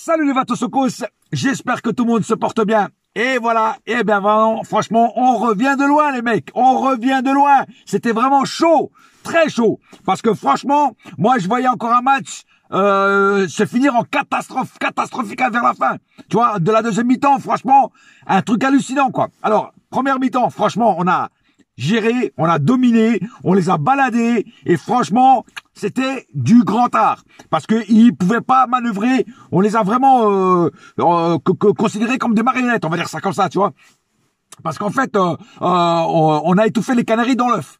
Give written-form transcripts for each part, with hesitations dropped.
Salut les Vatosokos, j'espère que tout le monde se porte bien. Et voilà, et bien vraiment, franchement, on revient de loin les mecs, on revient de loin. C'était vraiment chaud, très chaud. Parce que franchement, moi je voyais encore un match se finir en catastrophique vers la fin. Tu vois, de la deuxième mi-temps, franchement, un truc hallucinant quoi. Alors, première mi-temps, franchement, on a géré, on a dominé, on les a baladés et franchement, c'était du grand art parce que ils pouvaient pas manœuvrer. On les a vraiment considérés comme des marionnettes, on va dire ça comme ça, tu vois. Parce qu'en fait, on a étouffé les canaris dans l'œuf.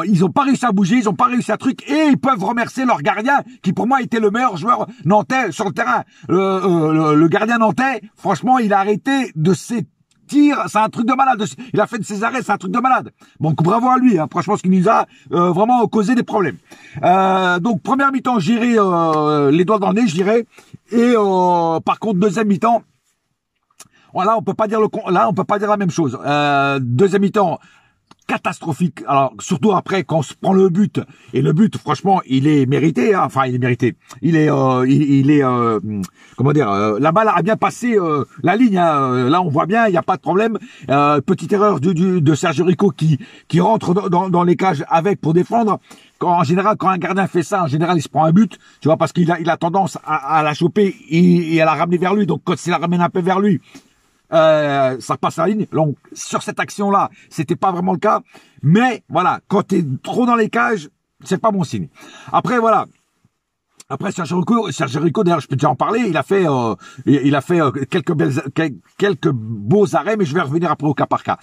Ils ont pas réussi à bouger, ils ont pas réussi à truc et ils peuvent remercier leur gardien qui pour moi était le meilleur joueur nantais sur le terrain. Le gardien nantais, franchement, il a arrêté de ses tirs, c'est un truc de malade. Il a fait de ses arrêts, c'est un truc de malade. Donc bravo à lui, hein. Franchement, ce qui nous a vraiment causé des problèmes. Donc première mi-temps, j'irai les doigts dans le nez, je dirais. Et par contre, deuxième mi-temps, voilà, on peut pas dire on peut pas dire la même chose. Deuxième mi-temps, catastrophique. Alors surtout après quand on se prend le but et le but franchement il est mérité hein. Enfin il est mérité. Il est comment dire la balle a bien passé la ligne hein. Là on voit bien il y a pas de problème. Petite erreur de Sergio Rico qui rentre dans les cages avec pour défendre. En général, quand un gardien fait ça, en général, il se prend un but, tu vois, parce qu'il a tendance à la choper et à la ramener vers lui. Donc, quand il la ramène un peu vers lui, ça passe la ligne. Donc, sur cette action-là, c'était pas vraiment le cas. Mais, voilà, quand t'es trop dans les cages, c'est pas bon signe. Après, voilà. Après, Sergio Rico, d'ailleurs, je peux déjà en parler. Il a fait quelques beaux arrêts, mais je vais revenir après au cas par cas.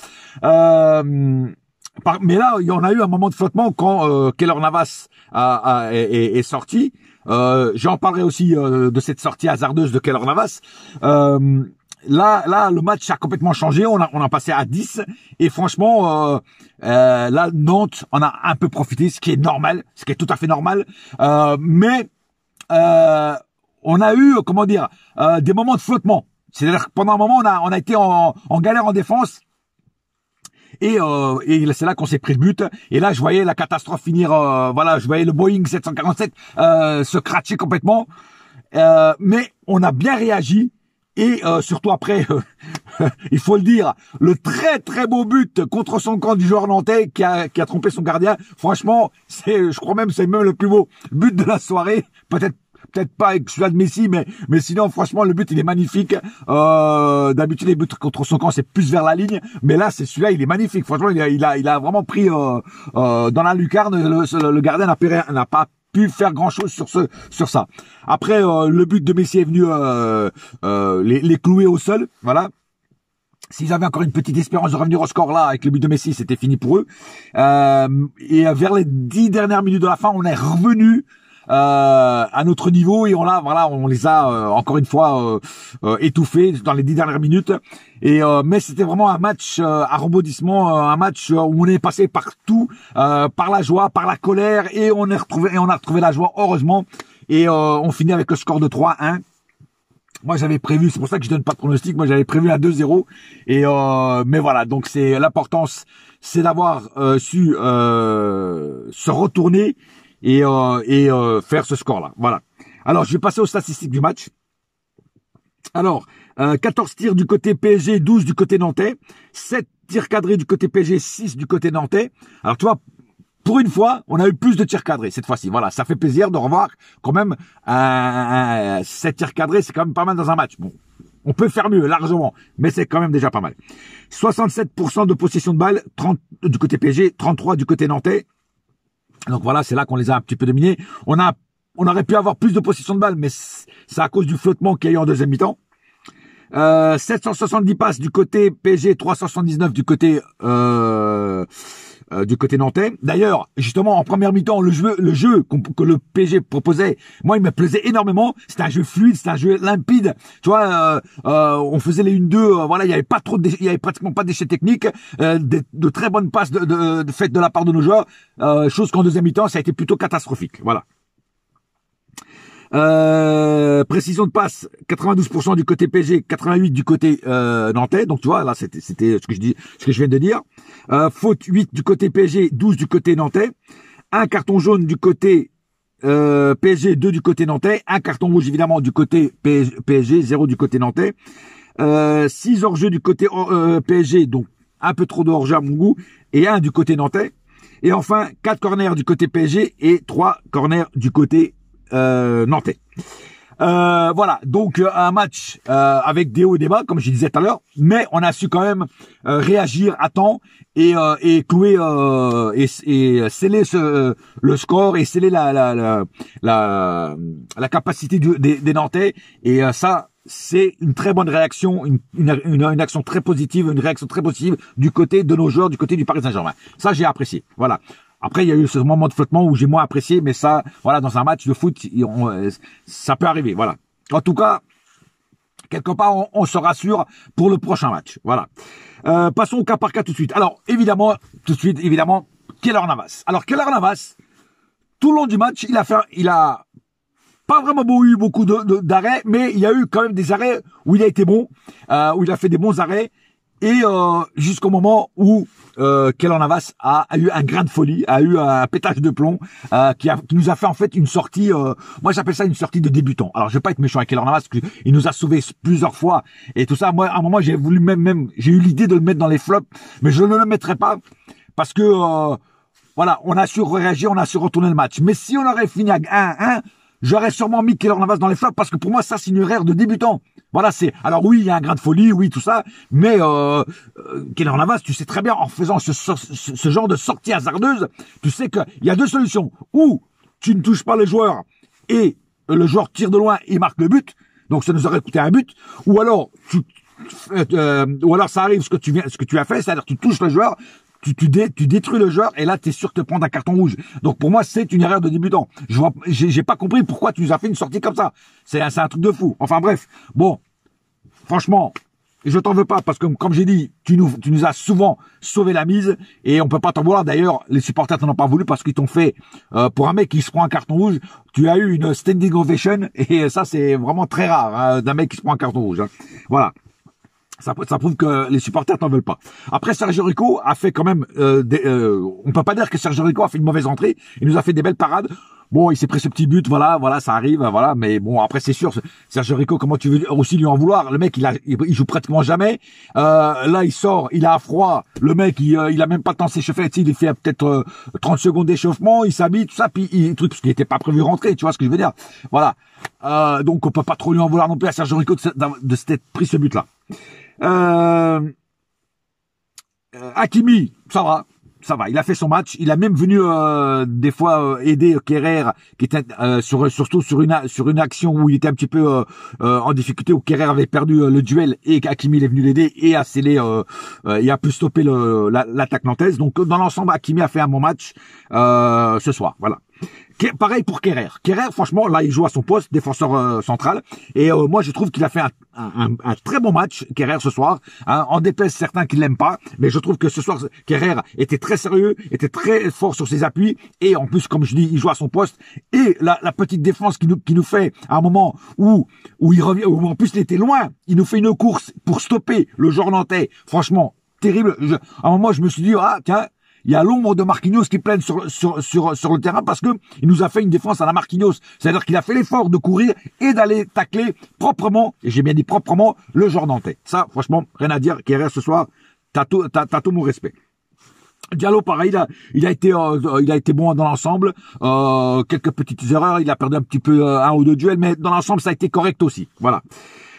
Mais là, il y en a eu un moment de flottement quand Keylor Navas est sorti. J'en parlerai aussi de cette sortie hasardeuse de Keylor Navas. Là, le match a complètement changé. On a passé à 10 et franchement, là, Nantes en a un peu profité, ce qui est normal, ce qui est tout à fait normal. Mais on a eu, comment dire, des moments de flottement. C'est-à-dire que pendant un moment, on a été en galère en défense. Et c'est là qu'on s'est pris le but. Et là, je voyais la catastrophe finir. Voilà, je voyais le Boeing 747 se cratcher complètement. Mais on a bien réagi. Et surtout après, il faut le dire, le très très beau but contre son camp du joueur nantais qui a trompé son gardien. Franchement, je crois même c'est même le plus beau but de la soirée. Peut-être pas avec celui-là de Messi, mais sinon, franchement, le but, il est magnifique. D'habitude, les buts contre son camp, c'est plus vers la ligne. Mais là, celui-là, il est magnifique. Franchement, il a vraiment pris, dans la lucarne. Le gardien n'a pas pu faire grand-chose sur ça. Après, le but de Messi est venu, les clouer au sol. Voilà. S'ils avaient encore une petite espérance de revenir au score là, avec le but de Messi, c'était fini pour eux. Et vers les 10 dernières minutes de la fin, on est revenu à notre niveau et on les a encore une fois étouffés dans les 10 dernières minutes. Et mais c'était vraiment un match à rebondissement, un match où on est passé partout, par la joie, par la colère, et on a retrouvé la joie heureusement. Et on finit avec le score de 3-1. Moi j'avais prévu, c'est pour ça que je donne pas de pronostic, moi j'avais prévu un 2-0 et mais voilà, donc c'est l'importance, c'est d'avoir su se retourner et faire ce score-là. Voilà. Alors, je vais passer aux statistiques du match. Alors, 14 tirs du côté PSG, 12 du côté nantais, 7 tirs cadrés du côté PSG, 6 du côté nantais. Alors, tu vois, pour une fois, on a eu plus de tirs cadrés cette fois-ci. Voilà, ça fait plaisir de revoir quand même 7 tirs cadrés, c'est quand même pas mal dans un match. Bon, on peut faire mieux, largement, mais c'est quand même déjà pas mal. 67% de possession de balle, 30 du côté PSG, 33 du côté nantais. Donc voilà, c'est là qu'on les a un petit peu dominés. On aurait pu avoir plus de possession de balle, mais c'est à cause du flottement qu'il y a eu en deuxième mi-temps. 770 passes du côté PSG, 379 du côté nantais. D'ailleurs, justement, en première mi-temps, le jeu que le PSG proposait, moi, il me plaisait énormément. C'était un jeu fluide, c'était un jeu limpide. Tu vois, on faisait les 1-2, voilà, il y avait pratiquement pas d'échecs techniques, de très bonnes passes faites de la part de nos joueurs, chose qu'en deuxième mi-temps, ça a été plutôt catastrophique. Voilà. Précision de passe 92% du côté PSG, 88 du côté nantais. Donc tu vois, là c'était ce que je viens de dire. Faute 8 du côté PSG, 12 du côté nantais. Un carton jaune du côté PSG 2 du côté nantais, un carton rouge évidemment du côté PSG, 0 du côté nantais, 6 hors-jeu du côté PSG, donc un peu trop de hors-jeu à mon goût, et 1 du côté nantais, et enfin 4 corners du côté PSG et 3 corners du côté nantais. Voilà, donc un match avec des hauts et des bas, comme je disais tout à l'heure, mais on a su quand même réagir à temps et clouer et sceller le score et sceller la capacité des Nantais. Et ça, c'est une très bonne réaction, une action très positive, une réaction très positive du côté de nos joueurs, du côté du Paris Saint-Germain. Ça, j'ai apprécié. Voilà. Après, il y a eu ce moment de flottement où j'ai moins apprécié, mais ça, voilà, dans un match de foot, ça peut arriver, voilà. En tout cas, quelque part, on se rassure pour le prochain match, voilà. Passons au cas par cas tout de suite. Alors, évidemment, Keylor Navas. Alors, Keylor Navas, tout le long du match, il a pas vraiment eu beaucoup d'arrêts, mais il y a eu quand même des arrêts où il a été bon, où il a fait des bons arrêts, et jusqu'au moment où Keylor Navas a eu un grain de folie, a eu un pétage de plomb, qui nous a fait en fait une sortie, moi j'appelle ça une sortie de débutant. Alors je vais pas être méchant avec Keylor Navas, parce qu'il nous a sauvés plusieurs fois et tout ça. Moi à un moment j'ai voulu j'ai eu l'idée de le mettre dans les flops, mais je ne le mettrai pas parce que voilà, on a su réagir, on a su retourner le match. Mais si on aurait fini à 1-1, j'aurais sûrement mis Keylor Navas dans les flops parce que pour moi ça c'est une erreur de débutant. Voilà, alors oui, il y a un grain de folie, oui, tout ça, mais Keylor Navas, tu sais très bien, en faisant ce genre de sortie hasardeuse, tu sais qu'il y a deux solutions. Ou tu ne touches pas le joueur et le joueur tire de loin et marque le but, donc ça nous aurait coûté un but, ou alors ça arrive ce que tu as fait, c'est-à-dire tu touches le joueur, tu détruis le joueur et là tu es sûr de te prendre un carton rouge. Donc pour moi c'est une erreur de débutant. J'ai pas compris pourquoi tu nous as fait une sortie comme ça. C'est un truc de fou. Enfin bref, bon, franchement, je t'en veux pas parce que comme j'ai dit, tu nous as souvent sauvé la mise et on peut pas t'en vouloir. D'ailleurs, les supporters t'en ont pas voulu parce qu'ils t'ont fait pour un mec qui se prend un carton rouge, tu as eu une standing ovation et ça c'est vraiment très rare hein, d'un mec qui se prend un carton rouge. Hein. Voilà. Ça prouve que les supporters t'en veulent pas. Après, Sergio Rico a fait quand même on peut pas dire que Sergio Rico a fait une mauvaise entrée. Il nous a fait des belles parades. Bon, il s'est pris ce petit but, voilà, ça arrive, voilà. Mais bon, après, c'est sûr, Sergio Rico, comment tu veux aussi lui en vouloir? Le mec, il joue pratiquement jamais. Là, il sort, il a froid. Le mec, il a même pas le temps de s'échauffer. Il fait peut-être 30 secondes d'échauffement. Il s'habille, tout ça, puis parce qu'il était pas prévu rentrer. Tu vois ce que je veux dire? Voilà. Donc, on peut pas trop lui en vouloir non plus à Sergio Rico de s'être pris ce but-là. Hakimi, ça va, il a fait son match, il a même venu des fois aider Kerrer qui était surtout sur une action où il était un petit peu en difficulté, où Kerrer avait perdu le duel et Hakimi il est venu l'aider et a scellé et a pu stopper l'attaque nantaise. Donc dans l'ensemble, Hakimi a fait un bon match ce soir, voilà. Pareil pour Kerrer. Kerrer, franchement, là, il joue à son poste, défenseur central. Et moi, je trouve qu'il a fait un très bon match, Kerrer, ce soir. Hein, en déplaise certains qui l'aiment pas, mais je trouve que ce soir, Kerrer était très sérieux, était très fort sur ses appuis. Et en plus, comme je dis, il joue à son poste. Et la petite défense qui nous fait à un moment où il revient, où en plus il était loin, il nous fait une course pour stopper le joueur nantais. Franchement, terrible. À un moment, je me suis dit, ah tiens. Il y a l'ombre de Marquinhos qui plane sur le terrain parce que il nous a fait une défense à la Marquinhos. C'est-à-dire qu'il a fait l'effort de courir et d'aller tacler proprement, et j'ai bien dit proprement, le joueur nantais. Ça, franchement, rien à dire. Kerrer ce soir, t'as tout mon respect. Diallo, pareil, il a été bon dans l'ensemble. Quelques petites erreurs, il a perdu un petit peu un ou deux duels, mais dans l'ensemble, ça a été correct aussi. Voilà.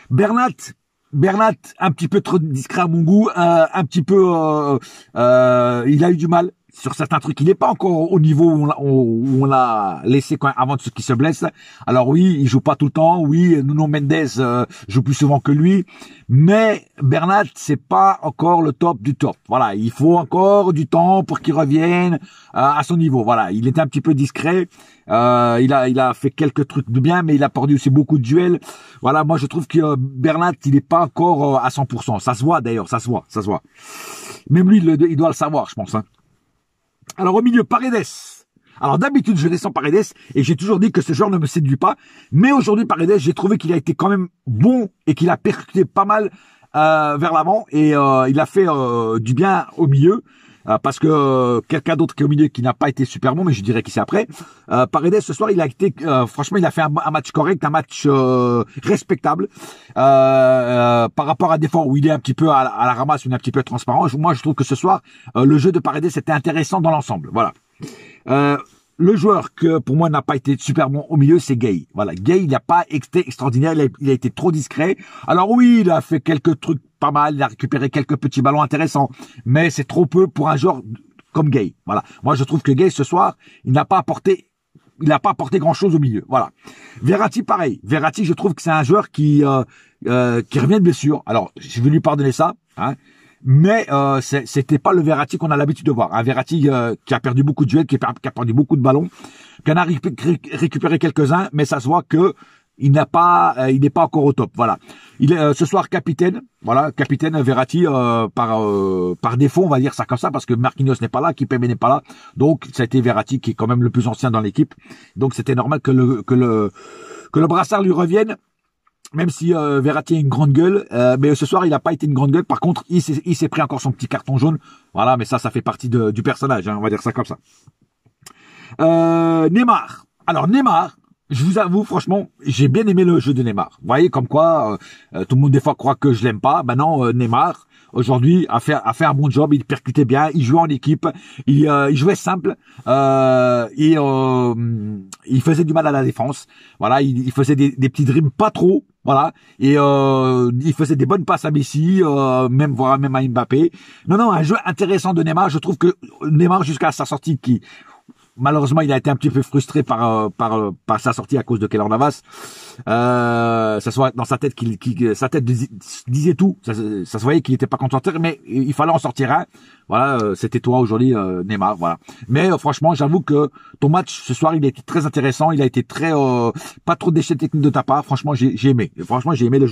Bernat, un petit peu trop discret à mon goût, un petit peu, il a eu du mal sur certains trucs. Il n'est pas encore au niveau où on l'a laissé avant de ce qui se blesse. Alors oui, il joue pas tout le temps. Oui, Nuno Mendes joue plus souvent que lui, mais Bernat c'est pas encore le top du top. Voilà, il faut encore du temps pour qu'il revienne à son niveau. Voilà, il était un petit peu discret. Il a fait quelques trucs de bien, mais il a perdu aussi beaucoup de duels. Voilà, moi je trouve que Bernat il n'est pas encore à 100%. Ça se voit d'ailleurs, ça se voit. Même lui il doit le savoir, je pense. Hein. Alors au milieu, Paredes. Alors d'habitude, je descends Paredes et j'ai toujours dit que ce joueur ne me séduit pas. Mais aujourd'hui, Paredes, j'ai trouvé qu'il a été quand même bon et qu'il a percuté pas mal vers l'avant et il a fait du bien au milieu. parce que quelqu'un d'autre qui est au milieu qui n'a pas été super bon, mais je dirais qu'il c'est après. Paredes ce soir, il a été, franchement, il a fait un match correct, un match respectable par rapport à des fois où il est un petit peu à la ramasse, il est un petit peu transparent. Moi, je trouve que ce soir, le jeu de Paredes était intéressant dans l'ensemble. Voilà. Le joueur que pour moi n'a pas été super bon au milieu, c'est Gay. Voilà, Gay, il n'a pas été extraordinaire, il a été trop discret. Alors oui, il a fait quelques trucs pas mal, il a récupéré quelques petits ballons intéressants, mais c'est trop peu pour un joueur comme Gay. Voilà, moi je trouve que Gay ce soir, il n'a pas apporté grand chose au milieu. Voilà. Verratti pareil. Verratti, je trouve que c'est un joueur qui revient de blessure. Alors je vais lui pardonner ça, hein. Mais c'était pas le Verratti qu'on a l'habitude de voir. Un Verratti qui a perdu beaucoup de duels, qui a perdu beaucoup de ballons, qui en a récupéré quelques-uns, mais ça se voit que il n'est pas encore au top. Voilà. Il est ce soir capitaine. Voilà, capitaine Verratti par défaut, on va dire ça comme ça, parce que Marquinhos n'est pas là, Kimpembe n'est pas là. Donc ça a été Verratti qui est quand même le plus ancien dans l'équipe. Donc c'était normal que le brassard lui revienne. Même si Verratti a une grande gueule, mais ce soir il n'a pas été une grande gueule. Par contre, il s'est pris encore son petit carton jaune. Voilà, mais ça fait partie du personnage, hein, on va dire ça comme ça. Neymar. Alors Neymar, je vous avoue franchement, j'ai bien aimé le jeu de Neymar. Vous voyez comme quoi tout le monde des fois croit que je l'aime pas. Ben non, Neymar aujourd'hui a fait un bon job. Il percutait bien, il jouait en équipe, il jouait simple et il faisait du mal à la défense. Voilà, il faisait des petits dribbles, pas trop. Voilà, et il faisait des bonnes passes à Messi, même à Mbappé. Non, un jeu intéressant de Neymar. Je trouve que Neymar, jusqu'à sa sortie, malheureusement, il a été un petit peu frustré par sa sortie à cause de Keylor Navas. Ça se voit dans sa tête sa tête disait tout. Ça se voyait qu'il n'était pas concentré, mais il fallait en sortir un. Voilà, c'était toi aujourd'hui, Neymar. Voilà. Mais franchement, j'avoue que ton match ce soir, il a été très intéressant. Il a été très pas trop de déchets techniques de ta part. Franchement, j'ai aimé. Franchement, j'ai aimé le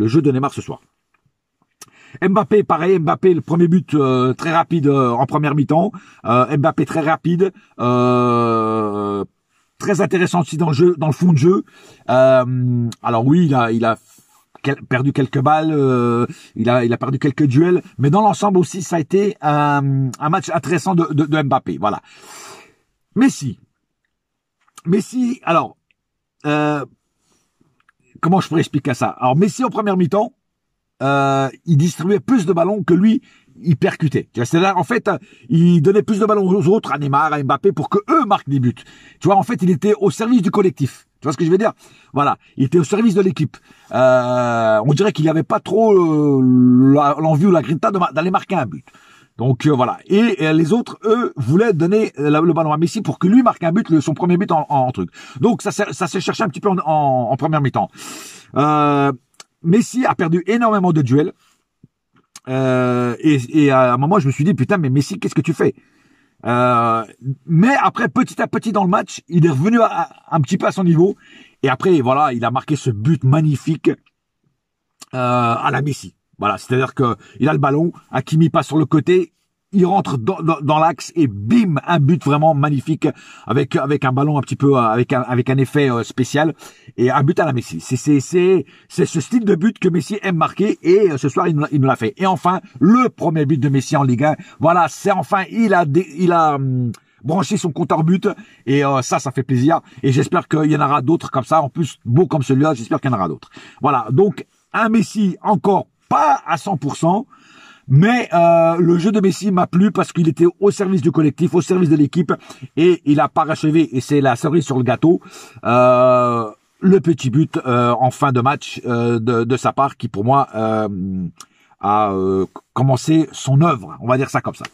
jeu de Neymar ce soir. Mbappé, pareil, Mbappé, le premier but très rapide en première mi-temps. Mbappé très rapide, très intéressant aussi dans le fond de jeu. Alors oui, il a perdu quelques balles, il a perdu quelques duels, mais dans l'ensemble aussi, ça a été un match intéressant de Mbappé. Voilà. Messi, alors comment je pourrais expliquer ça? Alors Messi en première mi-temps, il distribuait plus de ballons que lui, il percutait. C'est-à-dire, en fait, il donnait plus de ballons aux autres, à Neymar, à Mbappé, pour que eux marquent des buts. Tu vois, en fait, il était au service du collectif. Tu vois ce que je veux dire? Voilà, il était au service de l'équipe. On dirait qu'il n'y avait pas trop l'envie ou la grinta d'aller marquer un but. Donc voilà. Et les autres, eux, voulaient donner le ballon à Messi pour que lui marque un but, son premier but en truc. Donc ça s'est cherché un petit peu en première mi-temps. Messi a perdu énormément de duels. Et à un moment, je me suis dit, putain, mais Messi, qu'est-ce que tu fais? Mais après, petit à petit dans le match, il est revenu un petit peu à son niveau. Et après, voilà, il a marqué ce but magnifique à la Messi. Voilà, c'est-à-dire que il a le ballon, Hakimi passe sur le côté, il rentre dans l'axe et bim, un but vraiment magnifique avec un ballon un petit peu avec un effet spécial et un but à la Messi. C'est ce style de but que Messi aime marquer et ce soir il nous l'a fait. Et enfin, le premier but de Messi en Ligue 1. Voilà, c'est enfin il a branché son compteur but et ça fait plaisir et j'espère qu'il y en aura d'autres comme ça. En plus, beau comme celui-là, j'espère qu'il y en aura d'autres. Voilà, donc un Messi encore pas à 100%. Mais le jeu de Messi m'a plu parce qu'il était au service du collectif, au service de l'équipe et il a parachevé, et c'est la cerise sur le gâteau, le petit but en fin de match de sa part qui pour moi a commencé son œuvre, on va dire ça comme ça.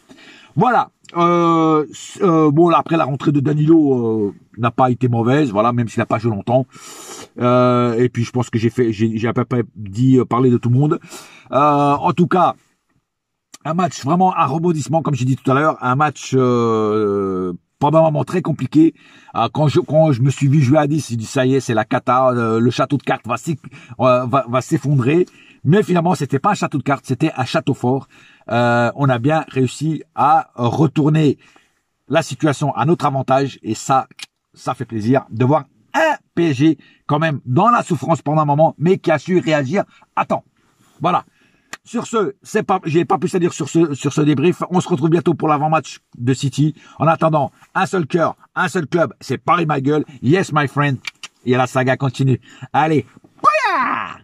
Voilà. Bon, là, après la rentrée de Danilo n'a pas été mauvaise, voilà, même s'il n'a pas joué longtemps. Et puis je pense que j'ai à peu près parler de tout le monde. En tout cas, un match vraiment un rebondissement, comme j'ai dit tout à l'heure, un match pendant un moment très compliqué. Quand je me suis vu jouer à 10, j'ai dit ça y est, c'est la cata, le château de cartes va s'effondrer. Mais finalement, c'était pas un château de cartes, c'était un château fort. On a bien réussi à retourner la situation à notre avantage et ça fait plaisir de voir un PSG quand même dans la souffrance pendant un moment, mais qui a su réagir à temps. Voilà. Sur ce, j'ai pas plus à dire sur ce débrief. On se retrouve bientôt pour l'avant-match de City. En attendant, un seul cœur, un seul club, c'est Paris ma gueule. Yes, my friend. Et la saga continue. Allez. Bouya!